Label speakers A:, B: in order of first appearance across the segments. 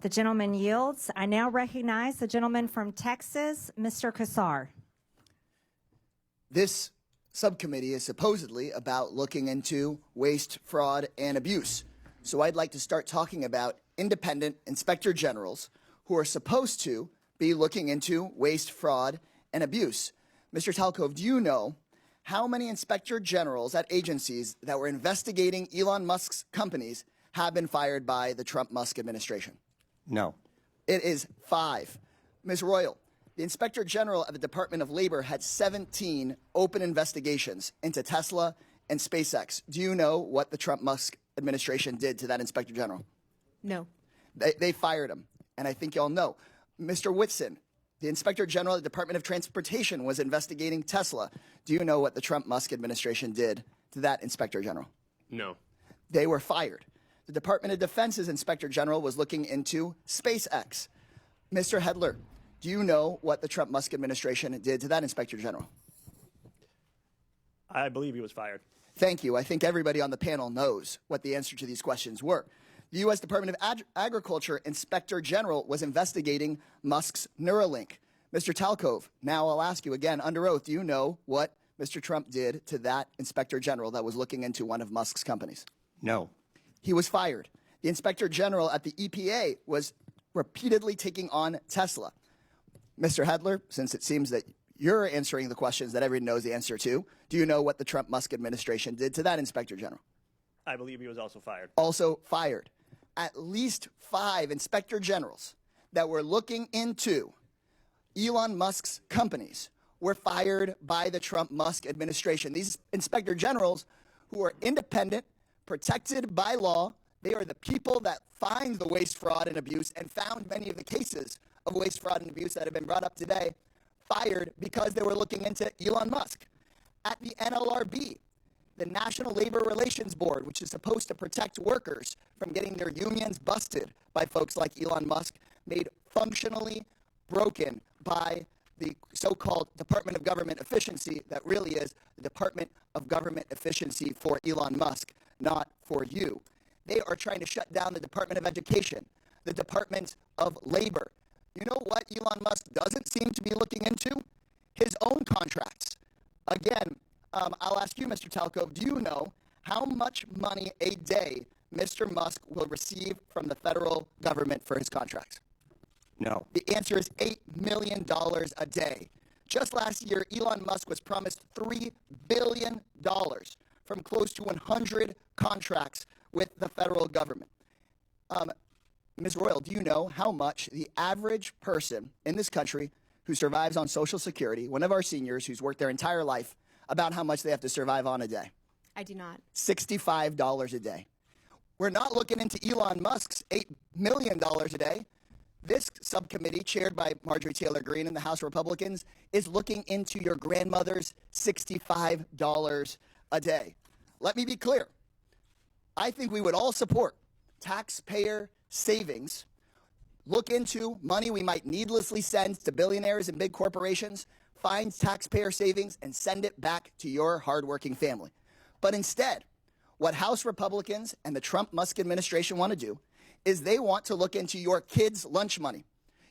A: The gentleman yields. I now recognize the gentleman from Texas, Mr. Kassar.
B: This subcommittee is supposedly about looking into waste, fraud, and abuse. So I'd like to start talking about independent inspector generals who are supposed to be looking into waste, fraud, and abuse. Mr. Talcove, do you know how many inspector generals at agencies that were investigating Elon Musk's companies have been fired by the Trump-Musk administration?
C: No.
B: It is 5. Ms. Royal, the Inspector General of the Department of Labor had 17 open investigations into Tesla and SpaceX. Do you know what the Trump-Musk administration did to that Inspector General?
D: No.
B: They fired him, and I think y'all know. Mr. Whitson, the Inspector General of the Department of Transportation was investigating Tesla. Do you know what the Trump-Musk administration did to that Inspector General?
E: No.
B: They were fired. The Department of Defense's Inspector General was looking into SpaceX. Mr. Hedler, do you know what the Trump-Musk administration did to that Inspector General?
E: I believe he was fired.
B: Thank you. I think everybody on the panel knows what the answer to these questions were. The U.S. Department of Agriculture Inspector General was investigating Musk's Neuralink. Mr. Talcove, now I'll ask you again under oath, do you know what Mr. Trump did to that Inspector General that was looking into one of Musk's companies?
C: No.
B: He was fired. The Inspector General at the EPA was repeatedly taking on Tesla. Mr. Hedler, since it seems that you're answering the questions that everyone knows the answer to, do you know what the Trump-Musk administration did to that Inspector General?
E: I believe he was also fired.
B: Also fired. At least 5 Inspector Generals that were looking into Elon Musk's companies were fired by the Trump-Musk administration. These Inspector Generals, who are independent, protected by law, they are the people that find the waste, fraud, and abuse and found many of the cases of waste, fraud, and abuse that have been brought up today, fired because they were looking into Elon Musk. At the NLRB, the National Labor Relations Board, which is supposed to protect workers from getting their unions busted by folks like Elon Musk, made functionally broken by the so-called Department of Government Efficiency that really is the Department of Government Efficiency for Elon Musk, not for you. They are trying to shut down the Department of Education, the Department of Labor. You know what Elon Musk doesn't seem to be looking into? His own contracts. Again, I'll ask you, Mr. Talcove, do you know how much money a day Mr. Musk will receive from the federal government for his contracts?
C: No.
B: The answer is $8 million a day. Just last year, Elon Musk was promised $3 billion from close to 100 contracts with the federal government. Ms. Royal, do you know how much the average person in this country who survives on Social Security, one of our seniors who's worked their entire life, about how much they have to survive on a day?
D: I do not.
B: $65 a day. We're not looking into Elon Musk's $8 million a day. This subcommittee, chaired by Marjorie Taylor Greene and the House Republicans, is looking into your grandmother's $65 a day. Let me be clear. I think we would all support taxpayer savings, look into money we might needlessly send to billionaires and big corporations, find taxpayer savings, and send it back to your hardworking family. But instead, what House Republicans and the Trump-Musk administration want to do is they want to look into your kids' lunch money,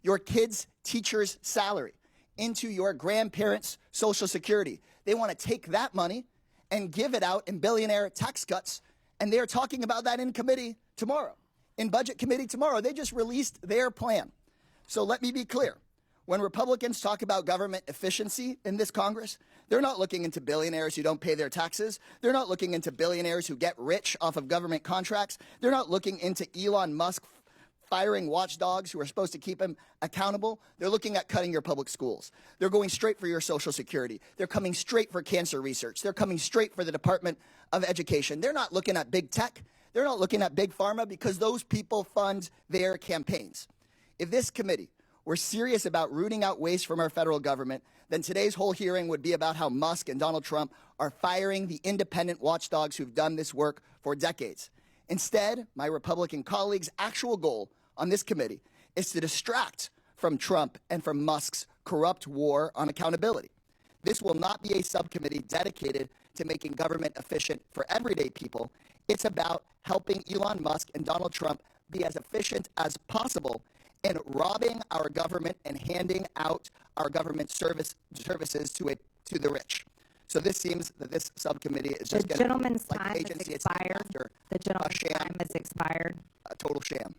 B: your kids' teacher's salary, into your grandparents' Social Security. They want to take that money and give it out in billionaire tax cuts, and they're talking about that in committee tomorrow, in Budget Committee tomorrow. They just released their plan. So let me be clear. When Republicans talk about government efficiency in this Congress, they're not looking into billionaires who don't pay their taxes. They're not looking into billionaires who get rich off of government contracts. They're not looking into Elon Musk firing watchdogs who are supposed to keep him accountable. They're looking at cutting your public schools. They're going straight for your Social Security. They're coming straight for cancer research. They're coming straight for the Department of Education. They're not looking at big tech. They're not looking at big pharma because those people fund their campaigns. If this committee were serious about rooting out waste from our federal government, then today's whole hearing would be about how Musk and Donald Trump are firing the independent watchdogs who've done this work for decades. Instead, my Republican colleagues' actual goal on this committee is to distract from Trump and from Musk's corrupt war on accountability. This will not be a subcommittee dedicated to making government efficient for everyday people. It's about helping Elon Musk and Donald Trump be as efficient as possible in robbing our government and handing out our government services to the rich. So this seems that this subcommittee is
A: The
B: just going to be
A: gentleman's
B: like
A: time
B: the
A: has
B: agency it's named
A: expired.
B: after,
A: The gentleman's
B: sham.
A: time has expired.
B: A total sham.